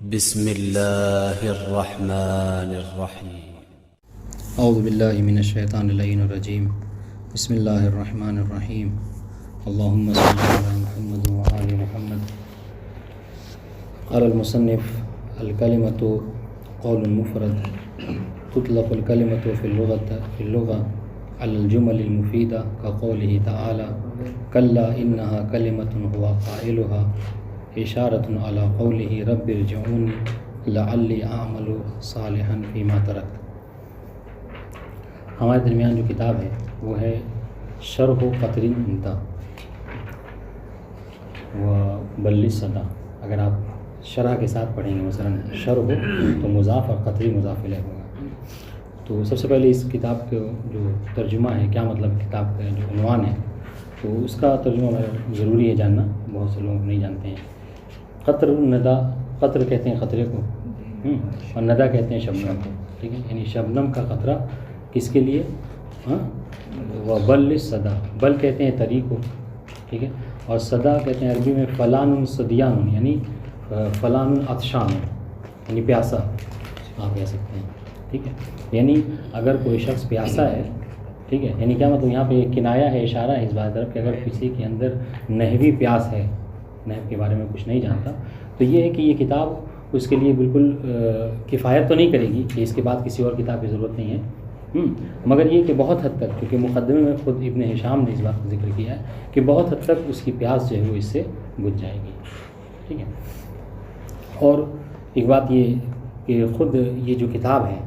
بسم الله الرحمن الرحيم. اعوذ باللہ من الشیطان اللعین الرجیم. بسم اللہ الرحمن الرحیم. اللہم صلی علی محمد وآل محمد. قال المصنف: الکلمۃ قول مفرد تطلق الکلمۃ فی اللغة علی الجمل المفیدہ كقولہ تعالی کلا انہا کلمۃ هو قائلها اشارۃ علی قولہ رب ارجعونی لعلی اعمل صالحا فیما ترکت. ہمارے درمیان جو کتاب ہے وہ ہے شرح قطر الندى و بل الصدى. اگر آپ شرح کے ساتھ پڑھیں گے مثلا شرح تو مضاف اور قطری مضاف الیہ ہوگا. تو سب سے پہلے اس کتاب کا جو ترجمہ ہے، کیا مطلب کتاب کا جو عنوان ہے، تو اس کا ترجمہ ضروری ہے جاننا، بہت سے لوگ نہیں جانتے ہیں. قطر الندى، قطر کہتے ہیں قطرے کو، اور ندى کہتے ہیں شبنم کو. ٹھیک ہے، یعنی شبنم کا قطرہ کس کے لیے؟ وہ بل الصدى، بل کہتے ہیں تری کو، ٹھیک ہے، اور صدا کہتے ہیں عربی میں فلان صدیان، یعنی فلان عطشان، یعنی پیاسا آپ کہہ سکتے ہیں. ٹھیک ہے، یعنی اگر کوئی شخص پیاسا ہے، ٹھیک ہے، یعنی کیا مطلب یہاں پہ ایک کنایا ہے، اشارہ ہے اس بات طرف کہ اگر کسی کے اندر نحوی پیاس ہے، نحو کے بارے میں کچھ نہیں جانتا، تو یہ ہے کہ یہ کتاب اس کے لیے بالکل کفایت تو نہیں کرے گی کہ اس کے بعد کسی اور کتاب کی ضرورت نہیں ہے، مگر یہ کہ بہت حد تک، کیونکہ مقدمے میں خود ابن ہشام نے اس بات کا ذکر کیا ہے کہ بہت حد تک اس کی پیاس جو ہے وہ اس سے بجھ جائے گی. ٹھیک ہے، اور ایک بات یہ کہ خود یہ جو کتاب ہے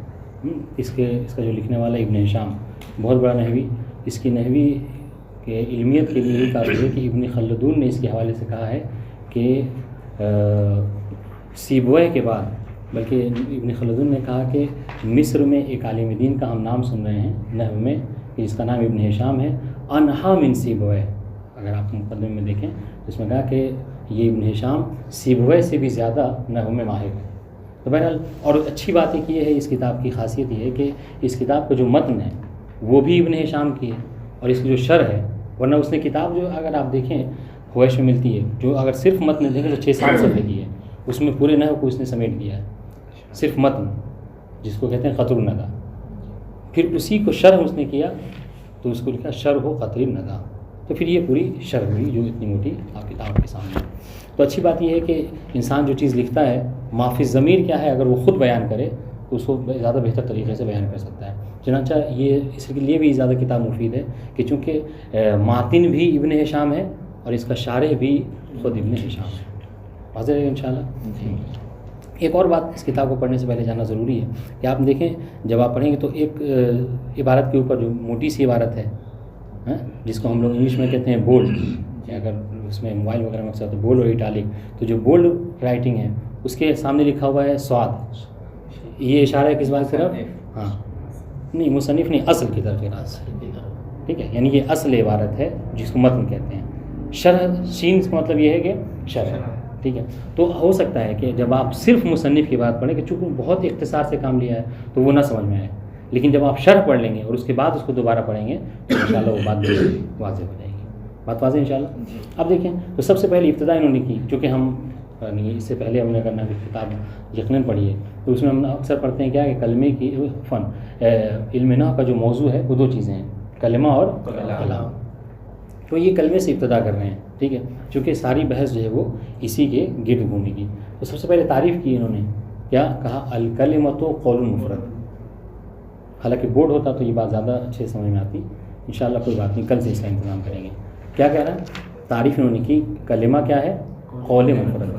اس کا جو لکھنے والا ابن ہشام بہت بڑا نحوی، اس کی نحوی کہ علمیت کے لیے یہ کافی ہے کہ ابن خلدون نے اس کے حوالے سے کہا ہے کہ سیبوئے کے بعد، بلکہ ابن خلدون نے کہا کہ مصر میں ایک عالم دین کا ہم نام سن رہے ہیں نحو میں کہ اس کا نام ابن ہشام ہے، انہا من سیبوئے. اگر آپ مقدمے میں دیکھیں تو اس میں کہا کہ یہ ابن ہشام سیبوئے سے بھی زیادہ نحو میں ماہر ہے. تو بہرحال، اور اچھی بات ایک یہ ہے اس کتاب کی خاصیت یہ ہے کہ اس کتاب کا جو متن ہے وہ بھی ابن ہشام کی ہے، اور اس کی جو شرح ہے، ورنہ اس نے کتاب جو اگر آپ دیکھیں ہویش میں ملتی ہے، جو اگر صرف متن دیکھیں تو 6-7 صفحے کی ہے، اس میں پورے نحو کو اس نے سمیٹ دیا ہے، صرف متن جس کو کہتے ہیں قطر الندى. پھر اسی کو شرح اس نے کیا تو اس کو لکھا شرح قطر الندى. تو پھر یہ پوری شرح ہوئی جو اتنی موٹی آپ کتاب کے سامنے ہے. تو اچھی بات یہ ہے کہ انسان جو چیز لکھتا ہے مافی ضمیر کیا ہے، اگر وہ خود بیان کرے تو اس کو زیادہ بہتر طریقے سے بیان کر سکتا ہے. چنانچہ یہ اس کے لیے بھی زیادہ کتاب مفید ہے کہ چونکہ ماتن بھی ابن ہشام ہے اور اس کا شارح بھی خود ابن ہشام ہے. واضح ہے انشاءاللہ. ایک اور بات اس کتاب کو پڑھنے سے پہلے جاننا ضروری ہے کہ آپ دیکھیں جب آپ پڑھیں گے تو ایک عبارت کے اوپر جو موٹی سی عبارت ہے جس کو ہم لوگ انگلش میں کہتے ہیں بولڈ، اگر اس میں موبائل وغیرہ میں اکثر تو بولڈ اور اٹالک، تو جو بولڈ رائٹنگ ہے اس کے سامنے لکھا ہوا ہے سواد. یہ اشارہ ہے کس بات کی طرف؟ ہاں نہیں، مصنف نہیں، اصل کی طرف. ٹھیک ہے، یعنی یہ اصل عبارت ہے جس کو متن کہتے ہیں. شرح شین کا مطلب یہ ہے کہ شرح. ٹھیک ہے، تو ہو سکتا ہے کہ جب آپ صرف مصنف کی بات پڑھیں کہ چونکہ بہت اختصار سے کام لیا ہے تو وہ نہ سمجھ میں آئے، لیکن جب آپ شرح پڑھ لیں گے اور اس کے بعد اس کو دوبارہ پڑھیں گے تو انشاءاللہ وہ بات واضح ہو جائے گی. بات واضح انشاءاللہ. اب دیکھیں تو سب سے پہلے ابتدا انہوں نے کی، چونکہ ہم اس سے پہلے ہم نے کرنا کہ کتاب یقیناً پڑھی ہے تو اس میں ہم اکثر پڑھتے ہیں کیا کہ کلمے کی فن، علم نحو کا جو موضوع ہے وہ 2 چیزیں ہیں، کلمہ اور کلام. تو یہ کلمے سے ابتدا کر رہے ہیں. ٹھیک ہے، چونکہ ساری بحث جو ہے وہ اسی کے گرد گھومے گی. تو سب سے پہلے تعریف کی انہوں نے، کیا کہا؟ الکلمۃ قول مفرد. حالانکہ بورڈ ہوتا تو یہ بات زیادہ اچھے سمجھ میں آتی. انشاءاللہ کوئی بات نہیں، کل سے اس کا انتظام کریں گے. کیا کہہ رہا ہے؟ تعریف انہوں نے کی، کلمہ کیا ہے؟ قول مفرد.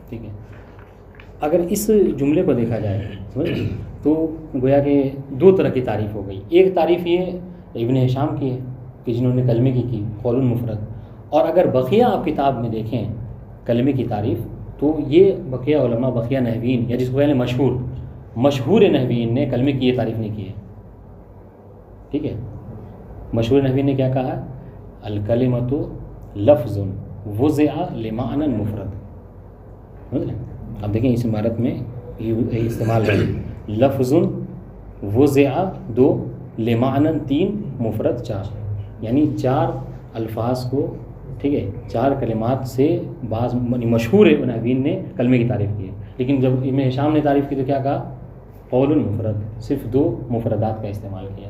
ٹھیک ہے، اگر اس جملے کو دیکھا جائے سمجھ تو گویا کہ 2 طرح کی تعریف ہو گئی. ایک تعریف یہ ابن ہشام کی ہے کہ جنہوں نے کلمے کی قول مفرد، اور اگر بقیہ آپ کتاب میں دیکھیں کلمے کی تعریف تو یہ بقیہ علماء، بقیہ نحوین، یا جس کو کہتے ہیں مشہور نحوین نے کلمے کی یہ تعریف نہیں کی ہے. ٹھیک ہے، مشہور نحوین نے کیا کہا؟ الکلمۃ لفظ وضع لمعنی مفرد. اب دیکھیں اس عبارت میں یہ استعمال ہے لفظ وضع 2 لمعنی 3 مفرد 4، یعنی 4 الفاظ کو، ٹھیک ہے، 4 کلمات سے بعض مشہور نحوین نے کلمے کی تعریف کی ہے. لیکن جب ابن ہشام نے تعریف کی تو کیا کہا؟ قول مفرد، صرف 2 مفردات کا استعمال کیا.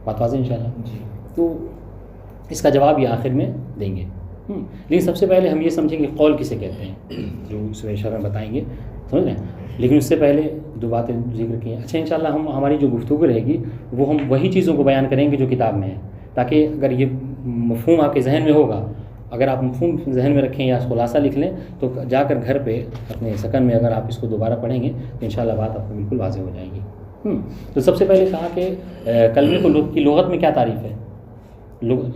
بات واضح انشاءاللہ. جی. تو اس کا جواب یہ آخر میں دیں گے. لیکن سب سے پہلے ہم یہ سمجھیں کہ قول کسے کہتے ہیں، جو اس میں شرح بتائیں گے، سمجھ رہے ہیں. لیکن اس سے پہلے 2 باتیں ذکر کی ہیں. اچھا انشاءاللہ ہماری جو گفتگو رہے گی وہ ہم وہی چیزوں کو بیان کریں گے جو کتاب میں ہے، تاکہ اگر یہ مفہوم آپ کے ذہن میں ہوگا، اگر آپ مفہوم ذہن میں رکھیں یا خلاصہ لکھ لیں تو جا کر گھر پہ اپنے سکن میں اگر آپ اس کو دوبارہ پڑھیں گے تو انشاءاللہ بات آپ کو بالکل واضح ہو جائے گی. تو سب سے پہلے کہا کہ کلمے کی لغت میں کیا تعریف ہے.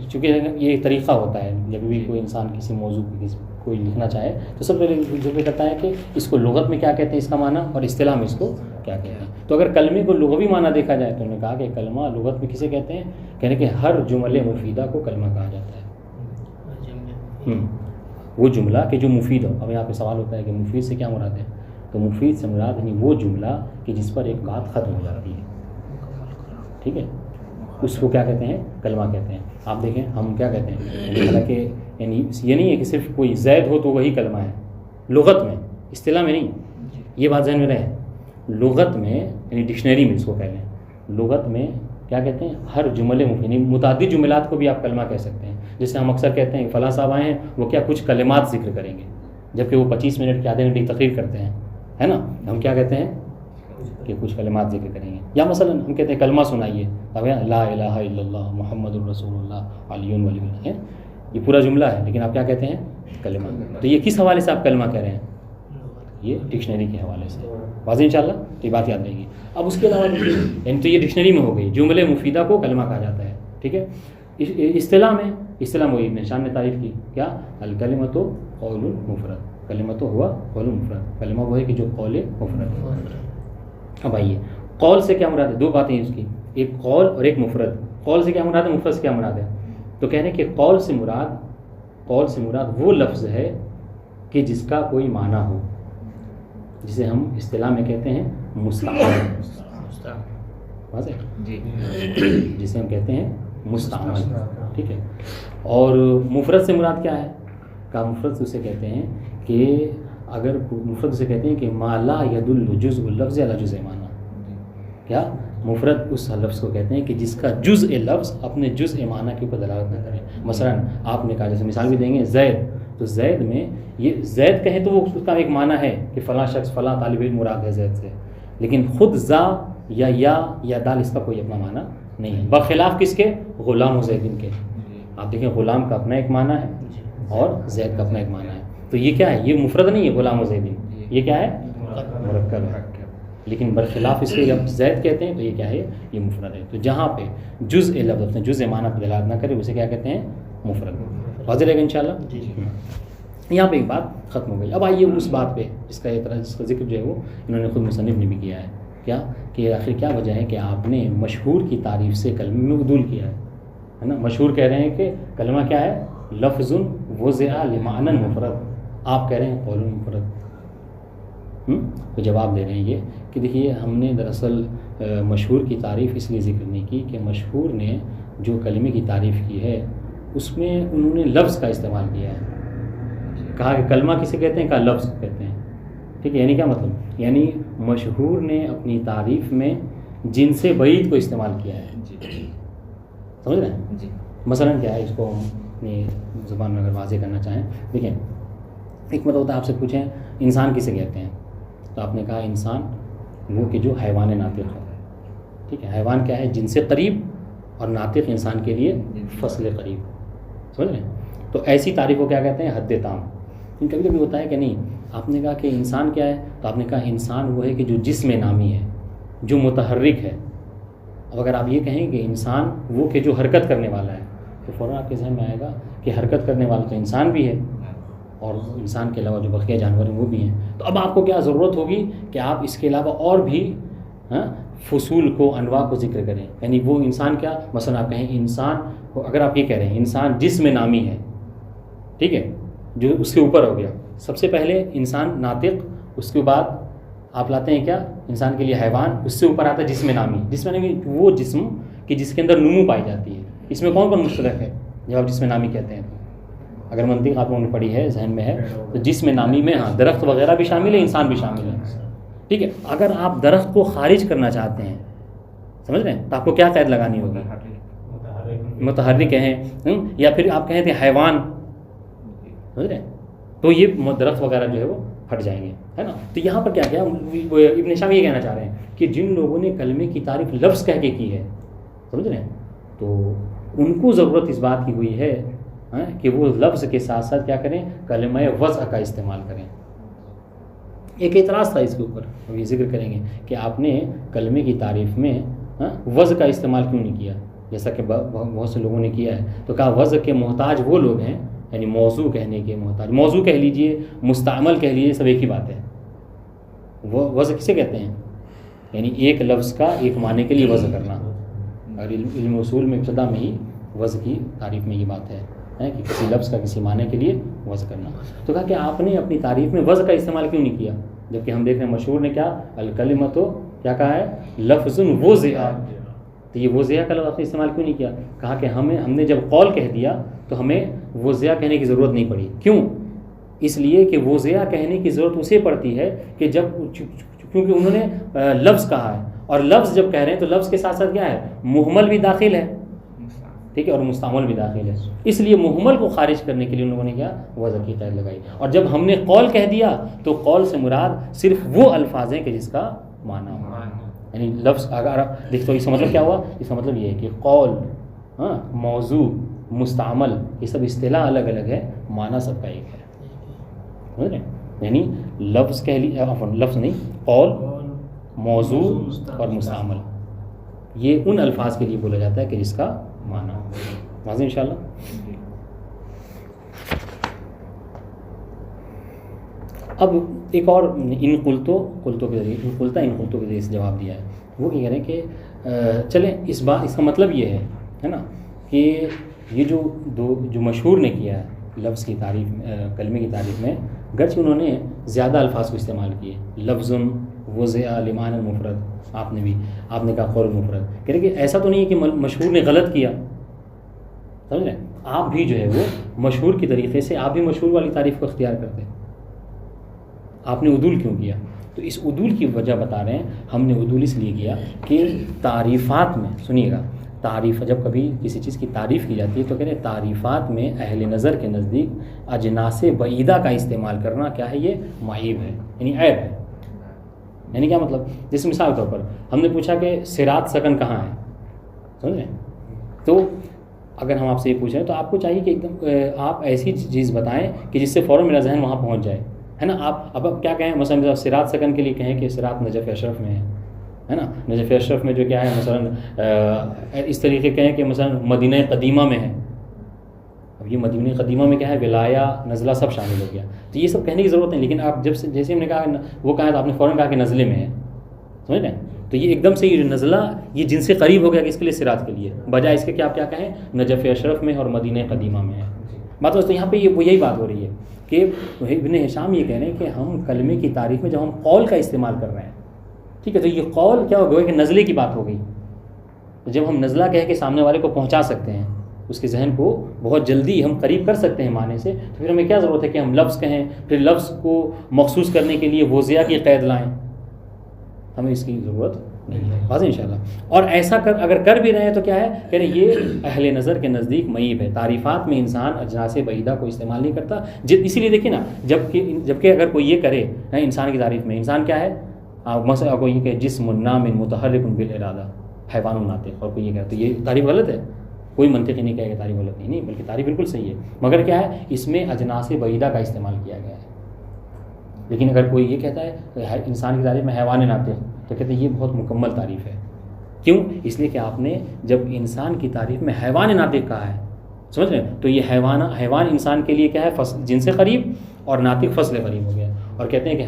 چونکہ یہ ایک طریقہ ہوتا ہے جب بھی کوئی انسان کسی موضوع کی کوئی لکھنا چاہے تو سب پہلے ذکر کرتا ہے کہ اس کو لغت میں کیا کہتے ہیں، اس کا معنی، اور اصطلاح میں اس کو کیا کہتے ہیں. تو اگر کلمے کو لغوی معنی دیکھا جائے تو انہوں نے کہا کہ کلمہ لغت میں کسے کہتے ہیں، کہنے کہ ہر جملے مفیدہ کو کلمہ کہا جاتا ہے. وہ جملہ کہ جو مفید ہو. اب یہاں پہ سوال ہوتا ہے کہ مفید سے کیا مراد ہے، تو مفید سے مراد یعنی وہ جملہ کہ جس پر ایک بات ختم ہو جاتی ہے. ٹھیک ہے، اس کو کیا کہتے ہیں، کلمہ کہتے ہیں. آپ دیکھیں ہم کیا کہتے ہیں، حالانکہ یعنی یہ نہیں ہے کہ صرف کوئی زید ہو تو وہی کلمہ ہے، لغت میں، اصطلاح میں نہیں. یہ بات ذہن میں رہے، لغت میں یعنی ڈکشنری میں اس کو کہہ لیں، لغت میں کیا کہتے ہیں، ہر جملے یعنی متعدد جملات کو بھی آپ کلمہ کہہ سکتے ہیں. جیسے ہم اکثر کہتے ہیں فلاں صاحب آئے ہیں، وہ کیا کچھ کلمات ذکر کریں گے، جبکہ وہ 25 منٹ کے آدھے گھنٹے کی تقریر کرتے ہیں، ہے نا. ہم کیا کہتے ہیں کہ کچھ کلمات ذکر کریں گے. یا مثلا ہم کہتے ہیں کلمہ سنائیے، اب لا الہ الا اللہ محمد الرسول اللہ علی ولی اللہ، یہ پورا جملہ ہے لیکن آپ کیا کہتے ہیں، کلمہ. تو یہ کس حوالے سے آپ کلمہ کہہ رہے ہیں، یہ ڈکشنری کے حوالے سے. واضح انشاءاللہ، تو یہ بات یاد رہے گی. اب اس کے علاوہ یعنی تو یہ ڈکشنری میں ہو گئی، جملے مفیدہ کو کلمہ کہا جاتا ہے. ٹھیک ہے. اصطلاح میں وہی ابن ہشام نے تعریف کی، کیا، الکلمۃ قول مفرد، کلمۃ ہوا قول مفرد، کلمہ وہ ہے کہ جو قول مفرد ہے. اب آئیے قول سے کیا مراد ہے. 2 باتیں اس کی، ایک قول اور ایک مفرد. قول سے کیا مراد ہے، مفرد سے کیا مراد ہے. تو کہنے کہ قول سے مراد وہ لفظ ہے کہ جس کا کوئی معنی ہو، جسے ہم اصطلاح میں کہتے ہیں مستعمل. واضح جی. جسے ہم کہتے ہیں مستعمل. ٹھیک ہے. اور مفرد سے مراد کیا ہے، کہا مفرد اسے کہتے ہیں کہ اگر مفرد اسے کہتے ہیں کہ ما لا يدل جزء اللفظ علی جزء معنی. کیا مفرد اس لفظ کو کہتے ہیں کہ جس کا جزء لفظ اپنے جزء معنی کے اوپر دلالت نہ کرے. مثلا آپ نے کہا، جیسے مثال بھی دیں گے زید، تو زید میں یہ زید کہیں تو وہ اس کا ایک معنی ہے کہ فلاں شخص فلاں طالب علم مراد ہے زید سے، لیکن خود زا یا دال اس کا کوئی اپنا معنی نہیں ہے، بخلاف کس کے، غلام و زیدین کے. آپ دیکھیں غلام کا اپنا ایک معنی ہے اور زید کا اپنا ایک معنی ہے. تو یہ کیا ہے، یہ مفرد نہیں ہے غلام و زیدین، یہ کیا ہے، مرکب ہے. لیکن برخلاف اس کے جب زید کہتے ہیں تو یہ کیا ہے، یہ مفرد ہے. تو جہاں پہ جزء لفظ اپنے جزء معنی پہ دلالت نہ کرے اسے کیا کہتے ہیں، مفرد. واضح رہے گا انشاءاللہ. یہاں پہ ایک بات ختم ہو گئی. اب آئیے اس بات پہ جس کا ذکر جو ہے وہ انہوں نے خود مصنف نے بھی کیا ہے، کیا کہ آخر کیا وجہ ہے کہ آپ نے مشہور کی تعریف سے کلمے میں عدول کیا ہے نا. مشہور کہہ رہے ہیں کہ کلمہ کیا ہے، لفظ وضع لمعنی مفرد، آپ کہہ رہے ہیں قول مفرد. تو جواب دے رہے ہیں یہ کہ دیکھیے ہم نے دراصل مشہور کی تعریف اس لیے ذکر نہیں کی کہ مشہور نے جو کلمے کی تعریف کی ہے اس میں انہوں نے لفظ کا استعمال کیا ہے. کہا کہ کلمہ کسے کہتے ہیں، کہا لفظ کہتے ہیں. ٹھیک ہے. یعنی کیا مطلب، یعنی مشہور نے اپنی تعریف میں جنس بعید کو استعمال کیا ہے. سمجھ رہے ہیں جی. مثلا کیا ہے، اس کو اپنی زبان میں اگر واضح کرنا چاہیں، دیکھیں ایک مطلب ہوتا ہے آپ سے پوچھیں انسان کسے کہتے ہیں، تو آپ نے کہا انسان وہ کہ جو حیوان ناطق ہے. ٹھیک ہے. حیوان کیا ہے، جن سے قریب، اور ناطق انسان کے لیے فصل قریب. سمجھ رہے ہیں. تو ایسی تعریف کو کیا کہتے ہیں، حد تام. کبھی کبھی ہوتا ہے کہ نہیں، آپ نے کہا کہ انسان کیا ہے، تو آپ نے کہا انسان وہ ہے کہ جو جسم نامی ہے، جو متحرک ہے. اب اگر آپ یہ کہیں کہ انسان وہ کہ جو حرکت کرنے والا ہے، تو فوراً آپ کے ذہن میں آئے گا کہ حرکت کرنے والا تو انسان بھی ہے، اور انسان کے علاوہ جو بقیہ جانور ہیں وہ بھی ہیں. تو اب آپ کو کیا ضرورت ہوگی کہ آپ اس کے علاوہ اور بھی فصول کو، انواع کو ذکر کریں. یعنی وہ انسان کیا، مثلا آپ کہیں انسان، اگر آپ یہ کہہ رہے ہیں انسان جسم نامی ہے، ٹھیک ہے، جو اس کے اوپر ہو گیا. سب سے پہلے انسان ناطق، اس کے بعد آپ لاتے ہیں کیا، انسان کے لیے حیوان، اس سے اوپر آتا ہے جسم نامی. جسم نامی وہ جسم کہ جس کے اندر نمو پائی جاتی ہے. اس میں کون کون مشترک ہے جب آپ جسم نامی کہتے ہیں؟ اگر منطق آپ لوگوں نے پڑھی ہے ذہن میں ہے تو جسم نامی میں ہاں درخت وغیرہ بھی شامل ہے، انسان بھی شامل ہے، ٹھیک ہے. اگر آپ درخت کو خارج کرنا چاہتے ہیں، سمجھ رہے ہیں، تو آپ کو کیا قید لگانی ہوگی؟ متحرک کہیں یا پھر آپ کہیں تھے حیوان، سمجھ رہے ہیں، تو یہ درخت وغیرہ جو ہے وہ پھٹ جائیں گے، ہے نا. تو یہاں پر کیا کیا ابن ہشام یہ کہنا چاہ رہے ہیں کہ جن لوگوں نے کلمے کی تعریف لفظ کہہ کے کی ہے، سمجھ رہے ہیں، تو ان کو ضرورت اس بات کی ہوئی ہے کہ وہ لفظ کے ساتھ ساتھ کیا کریں، کلمہ وضع کا استعمال کریں. ایک اعتراض تھا اس کے اوپر، اب یہ ذکر کریں گے کہ آپ نے کلمے کی تعریف میں وضع کا استعمال کیوں نہیں کیا، جیسا کہ بہت سے لوگوں نے کیا ہے. تو کہا وضع کے محتاج وہ لوگ ہیں، یعنی موضوع کہنے کے محتاج، موضوع کہہ لیجئے، مستعمل کہہ لیجئے، سب ایک ہی بات ہے. وضع کسے کہتے ہیں؟ یعنی ایک لفظ کا ایک معنی کے لیے وضع کرنا. اور علم اصول میں ابتدا میں ہی وضع کی تعریف میں یہ بات ہے کہ کسی لفظ کا کسی معنی کے لیے وضع کرنا. تو کہا کہ آپ نے اپنی تعریف میں وضع کا استعمال کیوں نہیں کیا، جبکہ ہم دیکھ رہے ہیں مشہور نے کیا الکلمۃ کیا کہا ہے، لفظ وضع. تو یہ وضع کا لفظ استعمال کیوں نہیں کیا؟ کہا کہ ہم نے جب قول کہہ دیا تو ہمیں وضع کہنے کی ضرورت نہیں پڑی. کیوں؟ اس لیے کہ وضع کہنے کی ضرورت اسے پڑتی ہے کہ جب کیونکہ انہوں نے لفظ کہا ہے، اور لفظ جب کہہ رہے ہیں تو لفظ کے ساتھ ساتھ کیا ہے، مہمل بھی داخل ہے، ٹھیک ہے، اور مستعمل بھی داخل ہے. اس لیے مہمل کو خارج کرنے کے لیے ان لوگوں نے کیا وضع کی قید لگائی. اور جب ہم نے قول کہہ دیا تو قول سے مراد صرف وہ الفاظ ہیں کہ جس کا معنی ہو، یعنی لفظ اگر دیکھ تو اس کا مطلب کیا ہوا، اس کا مطلب یہ ہے کہ قول، موضوع، مستعمل، یہ سب اصطلاح الگ الگ ہے، معنی سب کا ایک ہے. سمجھ رہے ہیں؟ یعنی لفظ کہہ لی، لفظ نہیں، قول، موضوع اور مستعمل، یہ ان الفاظ کے لیے بولا جاتا ہے کہ جس کا معنی ہو. واضح انشاءاللہ. اب ایک اور ان قلتوں کے ذریعے ان قلتوں کے ذریعے سے جواب دیا ہے. وہ کہہ رہے ہیں کہ چلیں اس کا مطلب یہ ہے نا کہ یہ جو مشہور نے کیا ہے لفظ کی تعریف، کلمے کی تعریف میں، گرچہ انہوں نے زیادہ الفاظ کو استعمال کیے، لفظ وضع لمعنی المفرد، آپ نے کہا قول مفرد. کہہ رہے کہ ایسا تو نہیں ہے کہ مشہور نے غلط کیا، سمجھ رہے ہیں، آپ بھی جو ہے وہ مشہور کی طریقے سے آپ بھی مشہور والی تعریف کو اختیار کرتے ہیں. آپ نے عدول کیوں کیا؟ تو اس عدول کی وجہ بتا رہے ہیں. ہم نے عدول اس لیے کیا کہ تعریفات میں، سنیے گا، تعریف جب کبھی کسی چیز کی تعریف کی جاتی ہے تو کہتے ہیں تعریفات میں اہل نظر کے نزدیک اجناس بعیدہ کا استعمال کرنا کیا ہے، یہ معیب ہے، یعنی عیب ہے. یعنی کیا مطلب؟ جس مثال کے طور پر ہم نے پوچھا کہ صراط سکن کہاں ہے، سمجھ رہے ہیں، تو اگر ہم آپ سے یہ پوچھ رہے ہیں تو آپ کو چاہیے کہ ایک دم آپ ایسی چیز بتائیں کہ جس سے فوراً میرا ذہن وہاں پہنچ جائے، ہے نا. آپ اب کیا کہیں، مثلا صراط سکن کے لیے کہیں کہ صراط نجف اشرف میں ہے نا، نجف اشرف میں جو کیا ہے، مثلا اس طریقے کہیں کہ مثلا مدینہ قدیمہ میں ہے. اب یہ مدینہ قدیمہ میں کیا ہے، ولایہ، نزلہ سب شامل ہو گیا. تو یہ سب کہنے کی ضرورت نہیں، لیکن آپ جیسے ہم نے کہا وہ کہا تو آپ نے فوراً کہا کہ نزلے میں ہے، سمجھ رہے ہیں. تو یہ ایک دم سے یہ جو نزلہ یہ جن سے قریب ہو گیا کہ اس کے لیے صراط کے لیے، بجائے اس کے کہ آپ کیا کہیں نجف اشرف میں اور مدینہ قدیمہ میں ہے. بات تو یہاں پہ یہی بات ہو رہی ہے کہ ابن ہشام یہ کہہ رہے ہیں کہ ہم کلمے کی تعریف میں جب ہم قول کا استعمال کر رہے ہیں، ٹھیک ہے، تو یہ قول کیا ہو گیا کہ نزلے کی بات ہو گئی. جب ہم نزلہ کہہ کے سامنے والے کو پہنچا سکتے ہیں، اس کے ذہن کو بہت جلدی ہم قریب کر سکتے ہیں معنی سے، تو پھر ہمیں کیا ضرورت ہے کہ ہم لفظ کہیں، پھر لفظ کو مخصوص کرنے کے لیے وضع کی قید لائیں. ہمیں اس کی ضرورت نہیں ہے. واضح انشاءاللہ. اور ایسا اگر کر بھی رہے ہیں تو کیا ہے کہ یہ اہل نظر کے نزدیک معیب ہے. تعریفات میں انسان اجناس بعیدہ کو استعمال نہیں کرتا. اسی لیے دیکھیں نا، جبکہ اگر کوئی یہ کرے انسان کی تعریف میں، انسان کیا ہے، مثلا کوئی یہ کہ جسم نام متحرک بالارادہ حیوان ناطق، اور کوئی یہ کہے تو یہ تعریف غلط ہے. کوئی منطقی نہیں کہے کہ تعریف غلط نہیں، بلکہ تعریف بالکل صحیح ہے، مگر کیا ہے اس میں اجناس بعیدہ کا استعمال کیا گیا ہے. لیکن اگر کوئی یہ کہتا ہے انسان کی تعریف میں حیوان ناطق، تو کہتے ہیں یہ بہت مکمل تعریف ہے. کیوں؟ اس لیے کہ آپ نے جب انسان کی تعریف میں حیوان ناطق کہا ہے، سمجھ رہے ہیں، تو یہ حیوان انسان کے لیے کیا ہے، جن سے قریب، اور ناطق فصل قریب ہو گیا. اور کہتے ہیں کہ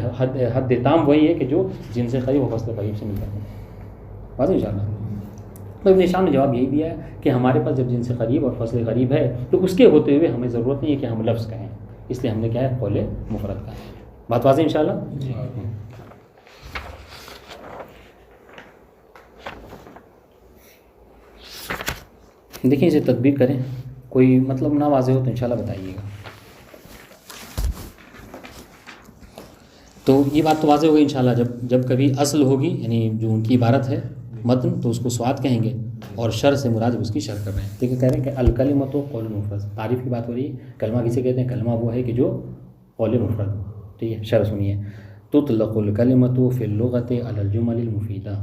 حد تام وہی ہے کہ جو جن سے قریب و فصل قریب سے ملتا ہے. واضح انشاءاللہ. تو ابن ہشام نے جواب یہی دیا ہے کہ ہمارے پاس جب جن سے قریب اور فصل قریب ہے تو اس کے ہوتے ہوئے ہمیں ضرورت نہیں ہے کہ ہم لفظ کہیں، اس لیے ہم نے کیا ہے قول مفرد کہا ہے. بات واضح انشاءاللہ. دیکھیں اسے تدبیر کریں، کوئی مطلب نہ واضح ہو تو انشاءاللہ بتائیے گا. تو یہ بات تو واضح ہوگی انشاءاللہ جب کبھی اصل ہوگی، یعنی جو ان کی عبارت ہے متن، تو اس کو سواد کہیں گے، اور شر سے مراد اس کی شر کر رہے ہیں. دیکھیں کہہ رہے ہیں کہ الکلمۃ قول مفرد، تعریف کی بات ہو رہی ہے. کلمہ کسے کہتے ہیں؟ کلمہ وہ ہے کہ جو قول مفرد ہو. ٹھیک ہے، شر سنیے. تطلق الکلمۃ فی اللغۃ علی الجمل المفیدہ.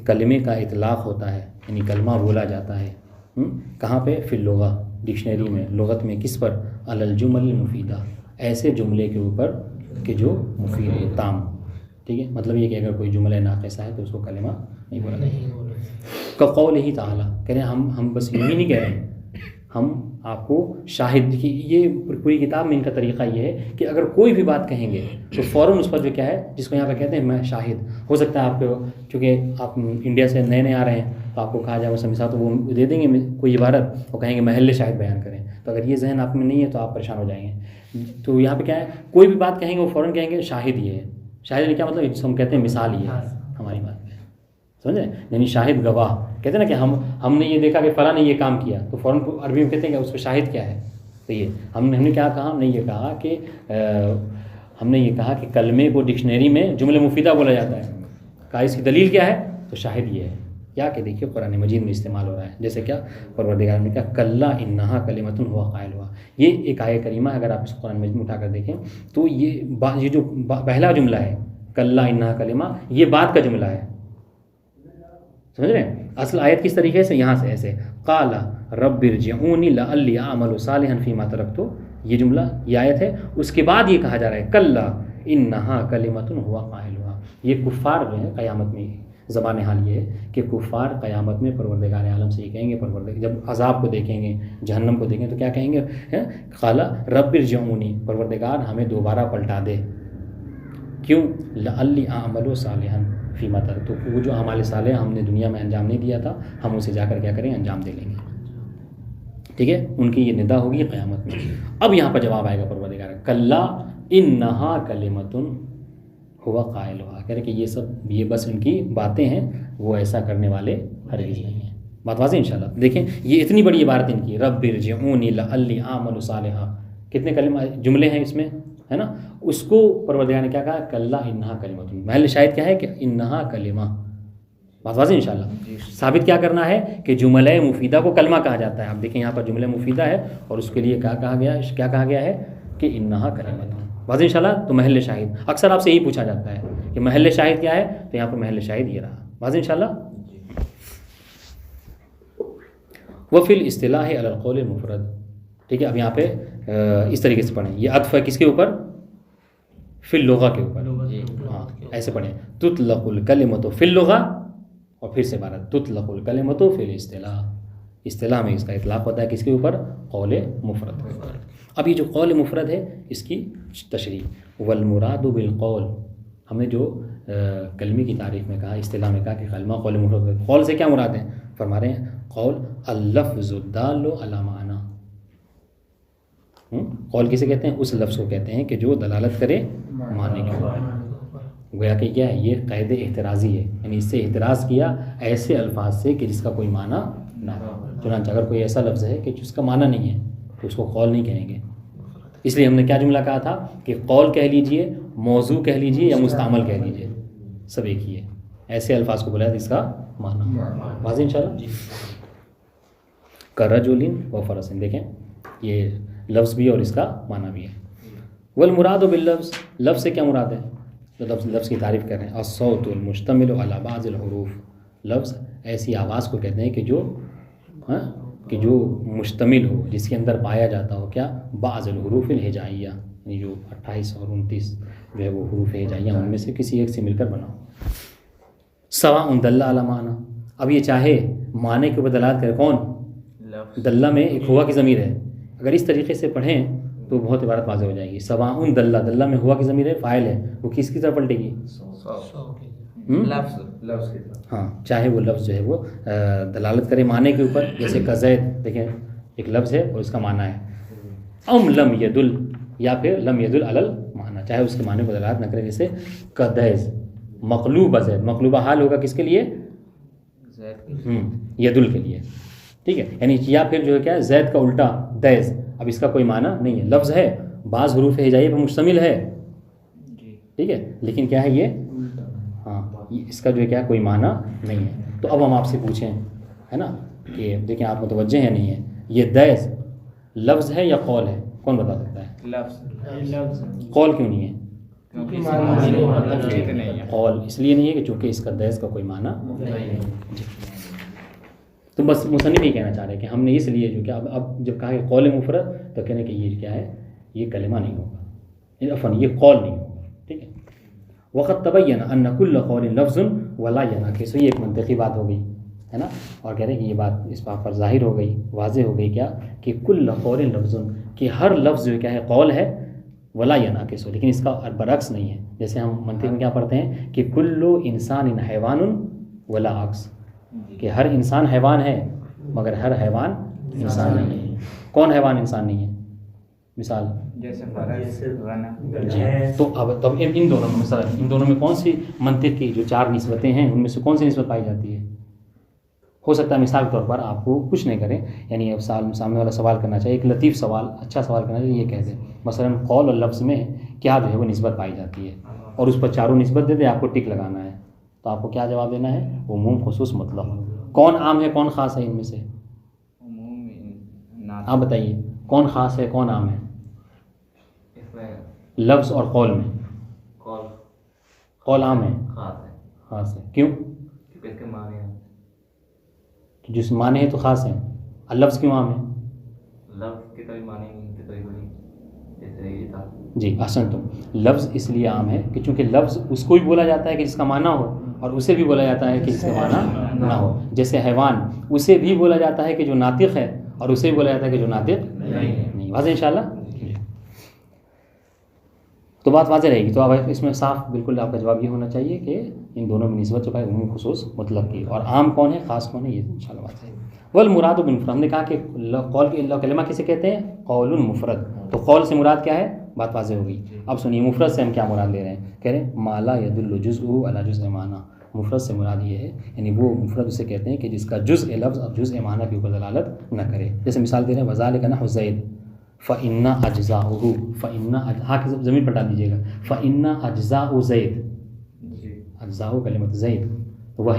کلمے کا اطلاق ہوتا ہے، یعنی کلمہ بولا جاتا ہے کہاں پہ؟ فی اللغہ، ڈکشنری میں، لغت میں. کس پر؟ علی الجمل المفیدہ، ایسے جملے کے اوپر کہ جو مفید ہو، تام. ٹھیک ہے، مطلب یہ کہ اگر کوئی جملہ ناقصہ ہے تو اس کو کلمہ نہیں بولا جائے. قولہ تعالیٰ، کہہ رہے ہیں ہم بس یوں ہی نہیں کہہ رہے ہیں، ہم آپ کو شاہد کی، یہ پوری کتاب میں ان کا طریقہ یہ ہے کہ اگر کوئی بھی بات کہیں گے تو فوراً اس پر جو کیا ہے، جس کو یہاں پہ کہتے ہیں میں شاہد. ہو سکتا ہے آپ کو، چونکہ آپ انڈیا سے نئے نئے آ رہے ہیں تو آپ کو کہا جائے مثال تو وہ دے دیں گے کوئی عبارت، وہ کہیں گے محل شاہد بیان کریں. تو اگر یہ ذہن آپ میں نہیں ہے تو آپ پریشان ہو جائیں گے. تو یہاں پہ کیا ہے، کوئی بھی بات کہیں گے وہ فوراً کہیں گے شاہد یہ ہے. شاہد نے کیا مطلب، جس کو ہم کہتے ہیں مثال یہ ہے ہماری بات میں، سمجھیں؟ یعنی شاہد گواہ، کہتے ہیں نا کہ ہم نے یہ دیکھا کہ فلاں نے یہ کام کیا، تو فوراً عربی میں کہتے ہیں کہ اس پہ شاہد کیا ہے. تو یہ ہم نے کیا کہا، ہم نے یہ کہا کہ کلمے کو ڈکشنری میں جملہ مفیدہ بولا جاتا ہے. کہا اس کی دلیل کیا ہے، تو شاہد یہ ہے. کیا کہ دیکھیے قرآن مجید میں استعمال ہو رہا ہے. جیسے کیا، پروردگار نے کہا کلا انہا کلمۃ ہوا قائلھا. یہ ایک آیہ کریمہ، اگر آپ اس قرآن مجید میں اٹھا کر دیکھیں تو یہ جو پہلا جملہ ہے کلا انہا کلمہ، یہ بات کا جملہ ہے. سمجھ رہے ہیں؟ اصل آیت کس طریقے سے، یہاں سے ایسے قال رب ارجعونی لعلی اعمل صالحا فیما ترکت، یہ جملہ یہ آیت ہے. اس کے بعد یہ کہا جا رہا ہے کلا انہا کلمۃ ہوا قائلھا. یہ کفار جو ہیں قیامت میں، زبان حال یہ ہے کہ کفار قیامت میں پروردگار عالم سے یہ کہیں گے، پروردگار جب عذاب کو دیکھیں گے، جہنم کو دیکھیں تو کیا کہیں گے، قال رب ارجعونی، پروردگار ہمیں دوبارہ پلٹا دے. کیوں؟ لعلی اعمل صالحا فیما ترکت، تو وہ جو اعمال صالح ہم نے دنیا میں انجام نہیں دیا تھا، ہم اسے جا کر کیا کریں، انجام دے لیں گے. ٹھیک ہے، ان کی یہ ندا ہوگی قیامت میں. اب یہاں پر جواب آئے گا پروردگار کلا انہا کلمۃ ہوا قائلھا. کہہ رہے کہ یہ بس ان کی باتیں ہیں، وہ ایسا کرنے والے ہرگز نہیں ہیں. بات واضح انشاءاللہ. دیکھیں یہ اتنی بڑی عبارت ان کی، رب ارجعونی لعلی اعمل صالحا، کتنے کلمہ جملے ہیں اس میں، ہے نا. اس کو پروردگار نے کیا کہا، کلا انہا کلمۃ. محل شاہد کیا ہے کہ انہا کلمہ. بات واضح انشاءاللہ. ثابت کیا کرنا ہے کہ جملہ مفیدہ کو کلمہ کہا جاتا ہے. آپ دیکھیں یہاں پر جملہ مفیدہ ہے اور اس کے لیے کیا کہا گیا ہے کہ انہا کلمۃ. واضح انشاءاللہ. تو محل شاہد اکثر آپ سے یہی پوچھا جاتا ہے کہ محل شاہد کیا ہے، تو یہاں پر محل شاہد یہ رہا. واضح انشاءاللہ. وفی الاصطلاح علی القول المفرد. ٹھیک ہے، اب یہاں پہ اس طریقے سے پڑھیں. یہ عطف ہے کس کے اوپر، فی اللغہ کے اوپر. ہاں ایسے پڑھیں، تطلق الکلمۃ فی اللغہ، اور پھر سے عبارت تطلق الکلمۃ فی الاصطلاح. اصطلاح میں اس کا اطلاق ہوتا ہے کس کے اوپر، قول مفرد کے اوپر. اب یہ جو قول مفرد ہے اس کی تشریح، والمراد بالقول، ہم نے جو کلمے کی تعریف میں کہا، اصطلاح میں کہا کہ کلمہ قول مفرد ہے. قول سے کیا مراد ہے، فرما رہے ہیں قول اللفظ الدال علی معنی. قول کسے کہتے ہیں، اس لفظ کو کہتے ہیں کہ جو دلالت کرے معنی کے اوپر. گویا کہ کیا ہے، یہ قید احترازی ہے، یعنی اس سے احتراز کیا ایسے الفاظ سے کہ جس کا کوئی معنی نہ ہو. چنانچہ اگر کوئی ایسا لفظ ہے کہ جس کا معنی نہیں ہے تو اس کو قول نہیں کہیں گے. اس لیے ہم نے کیا جملہ کہا تھا کہ قول کہہ لیجئے، موضوع کہہ لیجئے یا مستعمل کہہ لیجئے، سب ایک ہی ہے. ایسے الفاظ کو بلایا جس کا معنی. واضح انشاءاللہ. کرجل و فرس، دیکھیں یہ لفظ بھی اور اس کا معنی بھی ہے. والمراد باللفظ، لفظ سے کیا مراد ہے، تو لفظ کی تعریف کر رہے ہیں. الصوت المشتمل علی بعض الحروف، لفظ ایسی آواز کو کہتے ہیں کہ جو مشتمل ہو، جس کے اندر پایا جاتا ہو کیا، بعض الحروف الہجائیہ، یعنی جو 28 اور 29 جو ہے وہ حروف ہجائیہ ان میں سے کسی ایک سے مل کر بنا ہو. سواء دل علی معنی، اب یہ چاہے معنی کے اوپر دلالت کرے، کون، دلہ میں ایک ہوا کی ضمیر ہے. اگر اس طریقے سے پڑھیں تو بہت عبارت واضح ہو جائے گی. سواء دلہ، دلہ میں ہوا کی ضمیر ہے، فاعل ہے، وہ کس کی طرف پلٹے گی، لفظ کی طرف. ہاں چاہے وہ لفظ جو ہے وہ دلالت کرے معنی کے اوپر، جیسے کزید، دیکھیں ایک لفظ ہے اور اس کا معنی ہے. ام لم یدل، یا پھر لم یدل علی المعنی، چاہے اس کے معنی کو دلالت نہ کرے، جیسے کدیز مقلوب زید، مقلوبہ حال ہوگا کس کے لیے، یدل کے لیے. ٹھیک ہے، یعنی یا پھر جو ہے کیا، زید کا الٹا دیز. اب اس کا کوئی معنی نہیں ہے، لفظ ہے، بعض حروف ہجائیہ پر مشتمل ہے، ٹھیک ہے، لیکن کیا ہے یہ، ہاں اس کا جو ہے کیا کوئی معنی نہیں ہے. تو اب ہم آپ سے پوچھیں ہے نا کہ دیکھیں آپ متوجہ ہیں نہیں ہے، یہ دیس لفظ ہے یا قول ہے؟ کون بتا سکتا ہے؟ لفظ. قول کیوں نہیں ہے؟ نہیں ہے. قول اس لیے نہیں ہے کہ چونکہ اس کا دیس کا کوئی معنی نہیں ہے. تو بس مصنف یہ کہنا چاہ رہے ہیں کہ ہم نے اس لیے جو کہ اب جب کہا کہ قول مفرد تو کہنے کہ یہ کیا ہے، یہ کلمہ نہیں ہوگا، عفواً یہ قول نہیں ہوگا. ٹھیک ہے، وقت تبین ان کل قول لفظ ولا ينعكس، یہ ایک منطقی بات ہو گئی ہے نا، اور کہہ رہے ہیں کہ یہ بات اس بات پر ظاہر ہو گئی، واضح ہو گئی کیا کہ کل قول لفظ، کہ ہر لفظ جو کیا ہے قول ہے، ولا ينعكس، لیکن اس کا برعکس نہیں ہے. جیسے ہم منطق میں کیا پڑھتے ہیں کہ کل انسان حیوان ولا عکس، کہ ہر انسان حیوان ہے مگر ہر حیوان انسان نہیں ہے. کون حیوان انسان نہیں ہے؟ مثال جیسے فرس، غنم. جی. تو اب ان دونوں میں مثلا ان دونوں میں کون سی منطق کی جو 4 نسبتیں ہیں ان میں سے کون سی نسبت پائی جاتی ہے؟ ہو سکتا ہے مثال کے طور پر آپ کو کچھ نہیں کریں، یعنی اب سامنے والا سوال کرنا چاہیے، ایک لطیف سوال، اچھا سوال کرنا چاہیے، یہ کہہ دیں مثلا قول اور لفظ میں کیا جو ہے وہ نسبت پائی جاتی ہے، اور اس پر چاروں نسبت دے دیں، آپ کو ٹک لگانا ہے. تو آپ کو کیا جواب دینا ہے؟ عموم، خصوص، مطلق. کون عام ہے کون خاص ہے ان میں سے؟ آپ بتائیے کون خاص ہے کون عام ہے لفظ اور قول میں؟ قول عام ہے، خاص ہے. کیوں؟ جس معنی ہے تو خاص ہے. لفظ کیوں عام ہے؟ جی احسنتم. لفظ اس لیے عام ہے کہ چونکہ لفظ اس کو بھی بولا جاتا ہے کہ جس کا معنی ہو، اور اسے بھی بولا جاتا ہے کہ جس کا معنی نہ ہو. جیسے حیوان، اسے بھی بولا جاتا ہے کہ جو ناطق ہے، اور اسے بھی بولا جاتا ہے کہ جو ناطق نہیں. واضح انشاءاللہ. تو بات واضح رہے گی. تو اب اس میں صاف بالکل آپ کا جواب یہ ہونا چاہیے کہ ان دونوں میں نسبت جو ہے عموم، خصوص، مطلق کی، اور عام کون ہے خاص کون ہے، یہ انشاءاللہ بات ہے. والمراد بالمفرد، ہم نے کہا کہ قول کے کلمہ کسے کہتے ہیں؟ قول مفرد. تو قول سے مراد کیا ہے؟ بات واضح ہو گئی. اب سنیے مفرد سے ہم کیا مراد لے رہے ہیں. کہہ رہے ہیں ما لا يدل جزءه على جزء معنی. مفرد سے مراد یہ ہے، یعنی وہ مفرد اسے کہتے ہیں کہ جس کا جزء لفظ اور جزء معنی کے اوپر دلالت نہ کرے. جیسے مثال دے رہے ہیں وذالک نحو زید فإن أجزاؤه، فإن ہاں کی زمین پر ڈال دیجیے گا، فإن أجزاء زید، اجزاء کلمۃ زید، تو وہ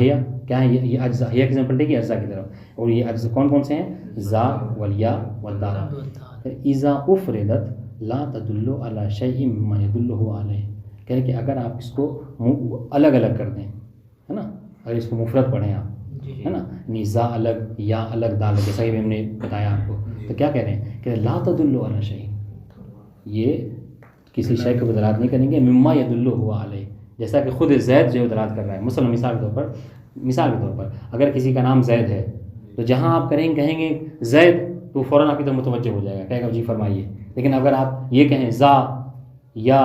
کیا ہے؟ یہ اجزاء، یہ کی زمین پلٹے گی اجزاء کی طرف. اور یہ اجزاء کون کون سے ہیں؟ زا والیا والدال. اذا افردت لا تدل على شيء مما يدله عليه، کہہ کہ اگر آپ اس کو الگ الگ کر دیں، ہے نا، اگر اس کو مفرد پڑھیں آپ، ہے نا، یعنی زا الگ یا الگ دال، جیسا کہ ہم نے بتایا آپ کو، تو کیا کہہ رہے ہیں کہ لا تدل علی شیء، یہ کسی شے کو دلالت نہیں کریں گے، مما يدل علیہ، جیسا کہ خود زید جو دلالت کر رہا ہے. مثلا مثال کے طور پر اگر کسی کا نام زید ہے تو جہاں آپ کہیں گے زید تو فوراً آپ کی طرف متوجہ ہو جائے گا، کہے گا جی فرمائیے. لیکن اگر آپ یہ کہیں زا یا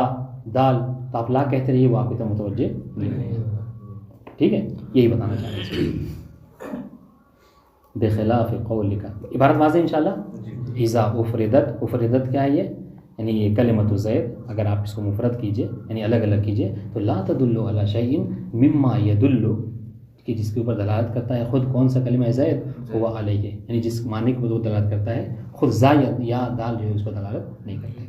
دال تو آپ لا کہتے رہیے، وہ آپ کی طرف متوجہ نہیں ہوگا. ٹھیک ہے، یہی بتانا چاہ رہے ہیں. بخلاف قولک، عبارت واضح انشاءاللہ. اذا افردت، افردت کیا ہے یہ؟ یعنی یہ کلمۃ زید اگر آپ اس کو مفرد کیجئے یعنی الگ الگ کیجئے تو لا تدل علی شیء مما يدل، کہ جس کے اوپر دلالت کرتا ہے خود کون سا کلمہ زید، ہوا علیہ، یعنی جس معنی کو وہ دلالت کرتا ہے، خود زا یا دال جو ہے اس کو دلالت نہیں کرتے.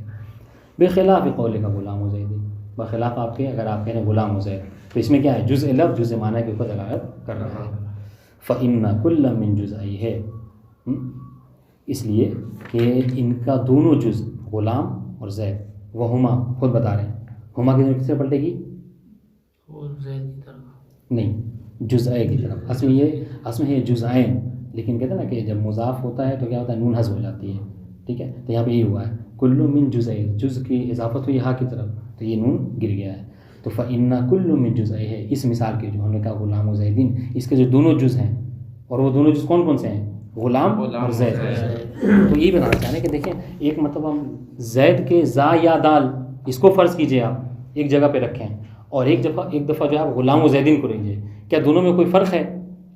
بخلاف قولک غلام زید، بخلاف آپ کے اگر آپ کہیں غلام زید، تو اس میں کیا ہے؟ جزء لفظ جزء معنی کے اوپر دلالت کر رہا ہے. فإن كل من جزئیہ، اس لیے کہ ان کا دونوں جز غلام اور زید، وہ ہما خود بتا رہے ہیں، ہما کی طرف سے پلٹے گی زید کی طرف نہیں، جزء کی طرف. اصل میں یہ جزئین، لیکن کہتے ہیں نا کہ جب مضاف ہوتا ہے تو کیا ہوتا ہے؟ نون حذف ہو جاتی ہے. ٹھیک ہے، تو یہاں پہ یہی ہوا ہے کل من جزئین، جز کی اضافت ہوئی ہا کی طرف تو یہ نون گر گیا ہے. تو فإن كل من جزئیہ، اس مثال کے جو ہم نے کہا غلام و زیدین، اس کے جو دونوں جز ہیں، اور وہ دونوں جز کون کون سے ہیں؟ غلام اور زید. تو یہی بتانا چاہ رہے ہیں کہ دیکھیں ایک مطلب ہم زید کے زا یا دال اس کو فرض کیجئے آپ ایک جگہ پہ رکھیں، اور ایک دفعہ جو ہے غلام و زیدین کو لیجیے، کیا دونوں میں کوئی فرق ہے؟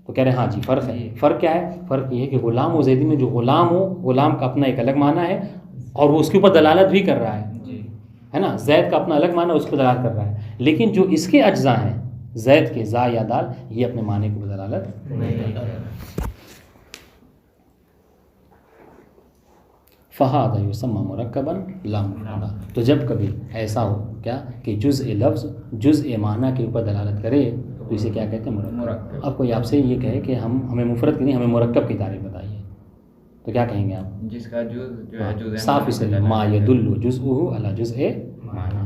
تو کہہ رہے ہیں ہاں جی فرق ہے. فرق کیا ہے؟ فرق یہ ہے کہ غلام و زیدین میں جو غلام ہو، غلام کا اپنا ایک الگ معنی ہے اور وہ اس کے اوپر دلالت بھی کر رہا ہے نا، زید کا اپنا الگ معنی اس کو دلالت کر رہا ہے. لیکن جو اس کے اجزاء ہیں زید کے زا یا دال، یہ اپنے معنی کو دلالت نہیں کر رہا. فہذا یسمى مرکبا لا مفردا. تو جب کبھی ایسا ہو کیا کہ جزء لفظ جزء معنی کے اوپر دلالت کرے تو اسے کیا کہتے ہیں؟ مرکب. اب کوئی آپ سے یہ کہے کہ ہمیں مفرد کی نہیں ہمیں مرکب کی تعریف بتائیے تو کیا کہیں گے آپ؟ جس کا جز جو ہے جزء صاف اس لیے ما یدل جزءہ علی جزء معنی.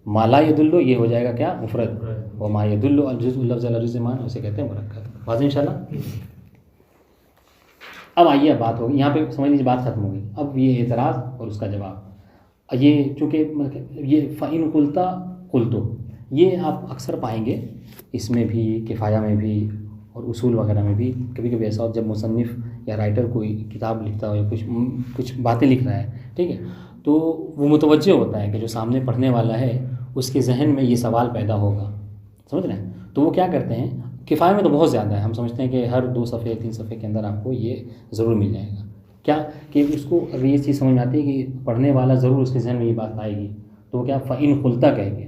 ما لا یدل یہ ہو جائے گا کیا؟ مفرد. وما یدل الجزء اللفظ علی جزء معنی اسے کہتے ہیں مرکب. واضح انشاءاللہ. اب آئیے بات ہوگی یہاں پہ سمجھ لیجیے بات ختم ہو گئی. اب یہ اعتراض اور اس کا جواب یہ چونکہ یہ فَإِن قُلْتَ قُلْتُ یہ آپ اکثر پائیں گے اس میں بھی کفایہ میں بھی اور اصول وغیرہ میں بھی. کبھی کبھی ایسا ہو جب مصنف یا رائٹر کوئی کتاب لکھتا ہو یا کچھ باتیں لکھ رہا ہے ٹھیک ہے تو وہ متوجہ ہوتا ہے کہ جو سامنے پڑھنے والا ہے اس کے ذہن میں یہ سوال پیدا ہوگا. سمجھ رہے ہیں؟ تو وہ کیا کرتے ہیں کفایہ میں تو بہت زیادہ ہے. ہم سمجھتے ہیں کہ ہر 2 صفحے 3 صفحے کے اندر آپ کو یہ ضرور مل جائے گا. کیا کہ اس کو اگر یہ چیز سمجھ میں آتی ہے کہ پڑھنے والا ضرور اس کے ذہن میں یہ بات آئے گی تو وہ کیا فَإِن قُلْتَ کہہ گے.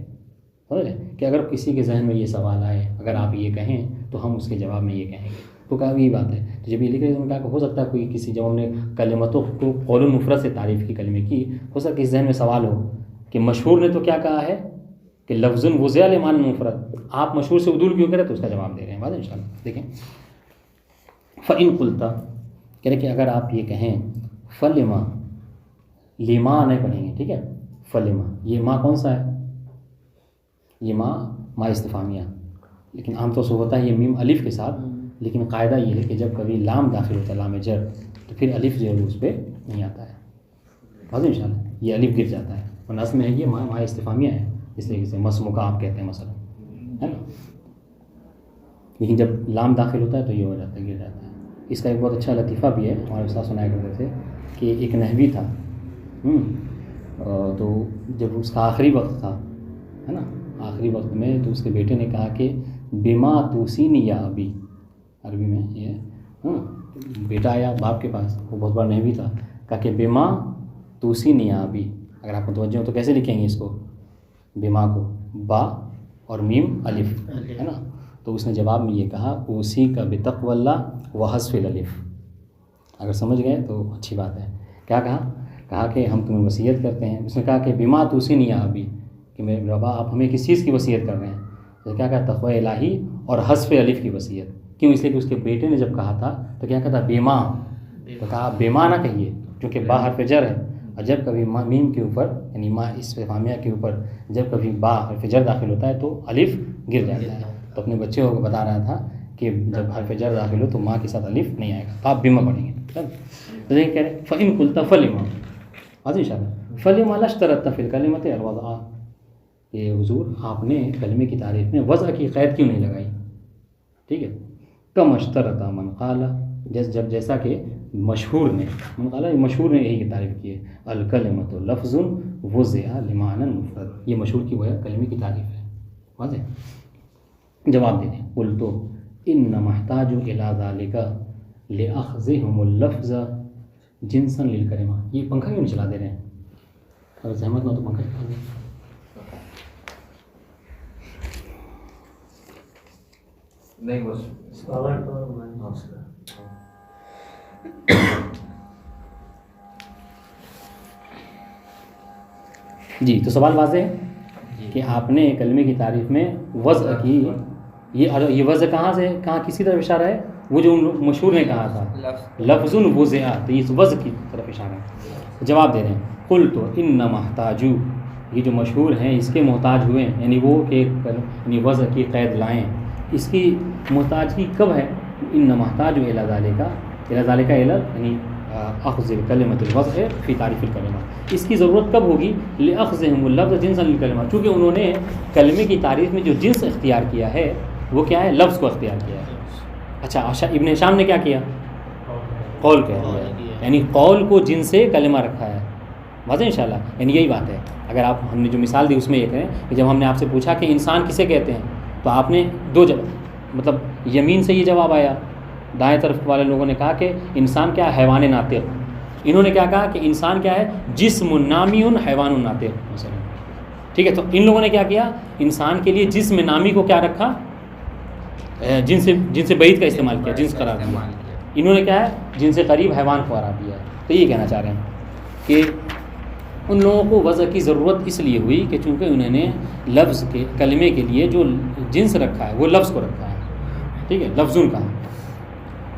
سمجھ رہے ہیں کہ اگر کسی کے ذہن میں یہ سوال آئے اگر آپ یہ کہیں تو ہم اس کے جواب میں یہ کہیں گے. تو کہا یہی بات ہے. تو جب یہ لکھ رہے ہیں کہا کہ ہو سکتا ہے کوئی کسی جب ہم نے کلمتوں کو قول المفرد سے تعریف کی کلمے کی ہو سکتا ہے اس ذہن میں سوال ہو کہ مشہور نے تو کیا کہا ہے کہ لفظ وضع لمعنى المفرد. آپ مشہور سے عدول کیوں کریں تو اس کا جواب دے رہے ہیں. بات ان شاء اللہ دیکھیں فَإِن قُلْتَ کہہ رہے کہ اگر آپ یہ کہیں فلما لما نہیں پڑھیں گے ٹھیک ہے. فلما یہ ماں کون سا ہے؟ یہ ماں استفہامیہ لیکن عام طور سے ہوتا ہے یہ میم الف کے ساتھ. لیکن قاعدہ یہ ہے کہ جب کبھی لام داخل ہوتا ہے لام جر تو پھر الف جو ہے اس پہ نہیں آتا ہے. بات ان شاء اللہ یہ الف گر جاتا ہے اور اصل میں ہے یہ ماں استفہامیہ ہے اس طریقے سے مسموکہ آپ کہتے ہیں مثلا ہے نا. لیکن جب لام داخل ہوتا ہے تو یہ ہو جاتا ہے گر جاتا ہے. اس کا ایک بہت اچھا لطیفہ بھی ہے ہمارے استاد سنایا کرتے تھے کہ ایک نحوی تھا تو جب اس کا آخری وقت تھا ہے نا آخری وقت میں تو اس کے بیٹے نے کہا کہ بما توسینی یا ابی. عربی میں یہ بیٹا آیا باپ کے پاس وہ بہت بڑا نحوی تھا کہا کہ بما توسینی یا ابی. اگر آپ متوجہ ہو تو کیسے لکھیں گے اس کو بما کو با اور میم الف ہے نا. تو اس نے جواب میں یہ کہا اوسی کا بتقوی اللہ و حذف الالف. اگر سمجھ گئے تو اچھی بات ہے. کیا کہا کہ ہم تمہیں وصیت کرتے ہیں. اس نے کہا کہ بما توسینی یا ابی کہ میرے ربا آپ ہمیں کس چیز کی وصیت کر رہے ہیں. تو کیا کہا تقوی الہی اور حذف الف کی وصیت. کیوں؟ اس لیے کہ اس کے بیٹے نے جب کہا تھا تو کیا کہا بیما تو کہا بیما نہ کہیے کیونکہ با حرف جر ہے اور جب کبھی میم کے اوپر یعنی ماں استفہامیہ کے اوپر جب کبھی با حرف جر داخل ہوتا ہے تو الف گر جاتا ہے. تو اپنے بچے کو بتا رہا تھا کہ جب حرف جر داخل ہو تو ماں کے ساتھ الف نہیں آئے گا تو آپ بیما پڑھیں گے. تو یہ کہہ رہے فَإِن قُلْتَ فَلِمَا آج ان شاء اللہ فَلِمَا لَا اشْتَرَطْتَ فِي الْكَلِمَةِ الْوَضْعَ. یہ حضور آپ نے کلمے کی تعریف میں وضع کی قید کیوں نہیں لگائی. ٹھیک ہے کم اشترط من قال جیسا کہ مشہور نے من قال مشہور نے یہی کی تعریف کی ہے الکلمۃ لفظ وضع لمعنى مفرد. یہ مشہور کی وجہ کلمے کی تعریف ہے. واضح جواب دے دیں قلت انما احتاج الى ذلك لاخذهم اللفظ جنسا للکلمہ. یہ پنکھا کیوں نہیں چلا دے رہے ہیں؟ اگر زحمت نہ تو پنکھا چلا دیں. نہیں بس جی تو سوال واضح ہے کہ آپ نے کلمے کی تعریف میں وضع کی. یہ وضع کہاں کس کی طرف اشارہ ہے؟ وہ جو مشہور نے کہا تھا لفظ وضع تو اس وضع کی طرف اشارہ ہے. جواب دے رہے ہیں قلت انما احتاج یہ جو مشہور ہیں اس کے محتاج ہوئے یعنی وہ کہ یعنی وضع کی قید لائیں. اس کی محتاجگی کب ہے؟ انما احتاج الى ذلك یعنی اخذ کلمۃ الوضع فی تعریف الکلمہ. اس کی ضرورت کب ہوگی؟ لاخذهم اللفظ جنسا للکلمہ چونکہ انہوں نے کلمے کی تعریف میں جو جنس اختیار کیا ہے وہ کیا ہے؟ لفظ کو اختیار کیا ہے. اچھا ابن ہشام نے کیا کیا؟ قول کہہ دیا یعنی قول کو جنس سے کلمہ رکھا ہے. واضح انشاءاللہ یعنی یہی بات ہے. اگر آپ ہم نے جو مثال دی اس میں یہ کہیں کہ جب ہم نے آپ سے پوچھا کہ انسان کسے کہتے ہیں تو آپ نے دو مطلب یمین سے یہ جواب آیا دائیں طرف والے لوگوں نے کہا کہ انسان کیا ہے؟ حیوان ناطق. انہوں نے کیا کہا کہ انسان کیا ہے؟ جسم نامی حیوان ناطق مثلا. ٹھیک ہے تو ان لوگوں نے کیا کیا؟ انسان کے لیے جسم نامی کو کیا رکھا؟ جن سے بعید کا استعمال کیا جنس قرار دیا. انہوں نے کیا ہے؟ جن سے قریب حیوان کو قرار دیا. تو یہ کہنا چاہ رہے ہیں کہ ان لوگوں کو وضع کی ضرورت اس لیے ہوئی کہ چونکہ انہوں نے لفظ کے کلمے کے لیے جو جنس رکھا ہے وہ لفظ کو رکھا ہے، ٹھیک ہے، لفظوں کا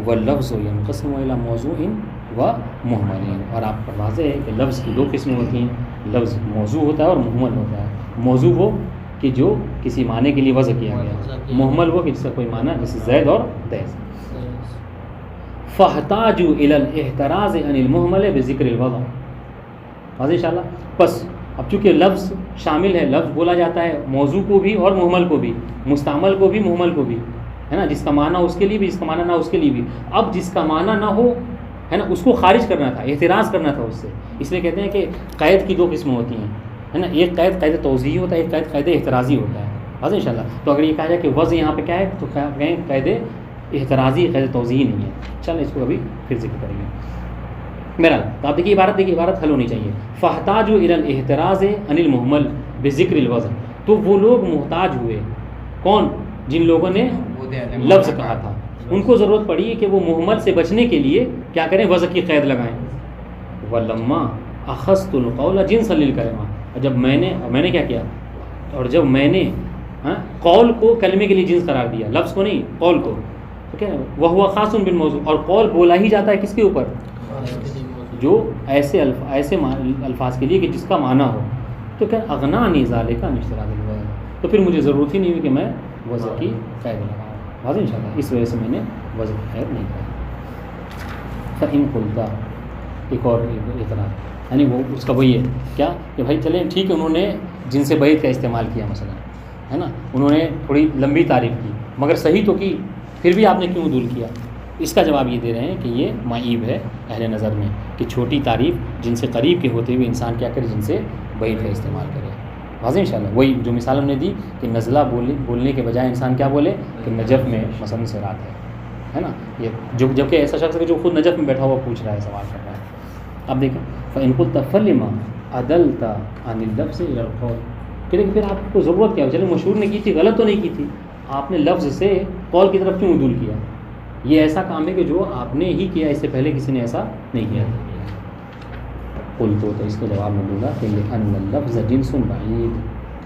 واللفظ ينقسم الى موضوع و محمل، اور آپ پر واضح ہے کہ لفظ کی 2 قسمیں ہوتی ہیں، لفظ موضوع ہوتا ہے اور محمل ہوتا ہے۔ موضوع وہ کہ جو کسی معنی کے لیے وضع کیا گیا، محمل وہ کہ جس کا کوئی معنی، جیسے زید اور دیس۔ فاحتاجوا الى الاحتراز عن المحمل بذکر الوضع، واضح انشاءاللہ۔ پس اب چونکہ لفظ شامل ہے، لفظ بولا جاتا ہے موضوع کو بھی اور محمل کو بھی، مستعمل کو بھی محمل کو بھی، ہے نا، جس کا معنی اس کے لیے بھی، جس کا معنی نہ اس کے لیے بھی۔ اب جس کا معنی نہ ہو، ہے نا، اس کو خارج کرنا تھا، احتراز کرنا تھا اس سے، اس لیے کہتے ہیں کہ قید کی 2 قسمیں ہوتی ہیں، ہے نا، ایک قید قید توضیحی ہوتا ہے، ایک قید قید احترازی ہوتا ہے، واضح انشاءاللہ۔ تو اگر یہ کہا جائے کہ وضع یہاں پہ کیا ہے تو کہیں قید احترازی، قید توضیحی نہیں ہے، چلیں اس کو ابھی پھر ذکر کریں گے۔ میرا تو آپ دیکھیے عبارت حل ہونی چاہیے، فاحتاجوا الى الاحتراز عن المحمل بذکر الوضع، تو وہ لوگ محتاج ہوئے، کون؟ جن لوگوں نے لفظ کہا تھا، ان کو ضرورت پڑی کہ وہ محمل سے بچنے کے لیے کیا کریں، وضع کی قید لگائیں۔ ولما اخذت القول جنسا للکلمہ، جب میں نے کیا کیا، اور جب میں نے قول کو کلمے کے لیے جنس قرار دیا، لفظ کو نہیں، قول کو، ٹھیک ہے، وہو خاص بالموضوع، اور قول بولا ہی جاتا ہے کس کے اوپر، جو ایسے الفاظ کے لیے کہ جس کا معنی ہو، تو کیا اغنانی ذالک عن اشتراط الوضع، تو پھر مجھے ضرورت ہی نہیں ہوئی کہ میں وضع کی قید لگاؤں، واضح انشاءاللہ، اس وجہ سے میں نے وضع کی قید نہیں کی۔ فإن قلتا، ایک اور اعتراض، یعنی وہ اس کا وہی ہے کیا کہ بھائی چلیں ٹھیک ہے، انہوں نے جنس بعید کا استعمال کیا مثلا، ہے نا، انہوں نے تھوڑی لمبی تعریف کی مگر صحیح تو کی، پھر بھی آپ نے کیوں عدول کیا؟ اس کا جواب یہ دے رہے ہیں کہ یہ معیب ہے اہل نظر میں کہ چھوٹی تعریف جن سے قریب کے ہوتے ہوئے انسان کیا کرے، جن سے بعید کا استعمال کرے، واضح انشاءاللہ۔ وہی جو مثال ہم نے دی کہ نزلہ بولنے کے بجائے انسان کیا بولے کہ نجف میں مثلا صراط ہے نا، یہ جو جبکہ ایسا شخص ہے جو خود نجف میں بیٹھا ہوا پوچھ رہا ہے، سوال کر رہا ہے۔ اب دیکھیں فإن قلت فلما عدلت عن اللفظ إلى القول، کہ پھر آپ کو ضرورت کیا ہے، چلے مشہور نے کی تھی، غلط تو نہیں کی تھی، آپ نے لفظ سے قول کی طرف کیوں عدول کیا؟ یہ ایسا کام ہے کہ جو آپ نے ہی کیا، اس سے پہلے کسی نے ایسا نہیں کیا تھا۔ قلت، تو اس کے جواب میں دوں گا کہ لأن اللفظ جنس بعید،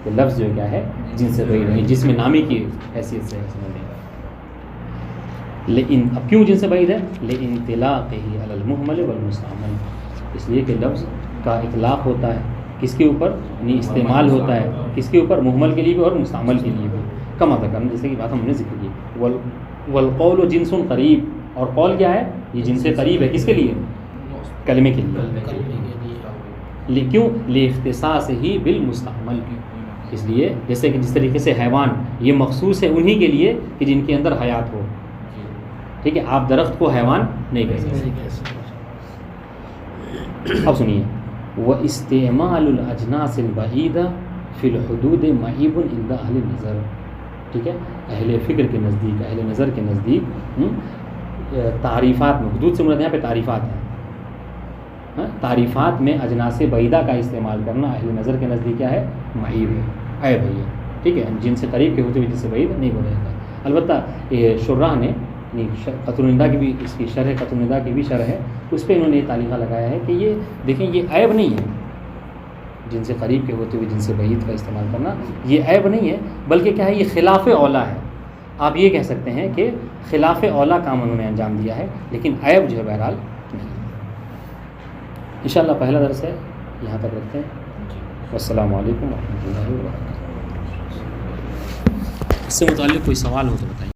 کہ لفظ جو کیا ہے جنس سے بعید نہیں، جس میں نامی کی حیثیت سے لیکن اب کیوں جن سے بعید ہے؟ لانطلاقہ علی المحمل والمستعمل، اس لیے کہ لفظ کا اطلاق ہوتا ہے کس کے اوپر، یعنی استعمال ہوتا ہے کس کے اوپر، محمل کے لیے بھی اور مستعمل کے لیے بھی، کما ذکر، جیسے کہ بات ہم نے ذکر کی۔ والقول جنس قریب، اور قول کیا ہے، یہ جنس قریب ہے کس کے لیے، کلمے کے لیے، کیوں؟ لاختصاص ہی بالمستعمل، اس لیے جیسے کہ جس طریقے سے حیوان یہ مخصوص ہے انہی کے لیے کہ جن کے اندر حیات ہو، ٹھیک ہے، آپ درخت کو حیوان نہیں کہہ سکتے۔ اب سنیے، واستعمال الاجناس البعیدہ فی الحدود معیب عند اہل نظر، ٹھیک ہے، اہل فکر کے نزدیک، اہل نظر کے نزدیک تعریفات میں، حدود سے مراد یہاں پہ تعریفات ہیں، تعریفات میں اجناس بعیدہ کا استعمال کرنا اہل نظر کے نزدیک کیا ہے، معیب ہے، عیب ہے، ٹھیک ہے، جن سے قریب کے ہوتے ہوئے جن سے بعید نہیں بولا جاتا۔ البتہ یہ شراح نے قطع النداء کی بھی، اس کی شرح قطع النداء کی بھی شرح ہے، اس پہ انہوں نے یہ تعلیقہ لگایا ہے کہ یہ دیکھیں یہ عیب نہیں ہے، جن سے قریب کے ہوتے ہوئے جن سے بعید کا استعمال کرنا یہ عیب نہیں ہے، بلکہ کیا ہے، یہ خلاف اولا ہے، آپ یہ کہہ سکتے ہیں کہ خلاف اولا کام انہوں نے انجام دیا ہے، لیکن عیب جو ہے بہرحال نہیں۔ انشاءاللہ پہلا درس ہے یہاں تک رکھتے ہیں، والسلام علیکم ورحمۃ اللہ وبرکاتہ۔ اس سے متعلق کوئی سوال ہو تو بتائیے۔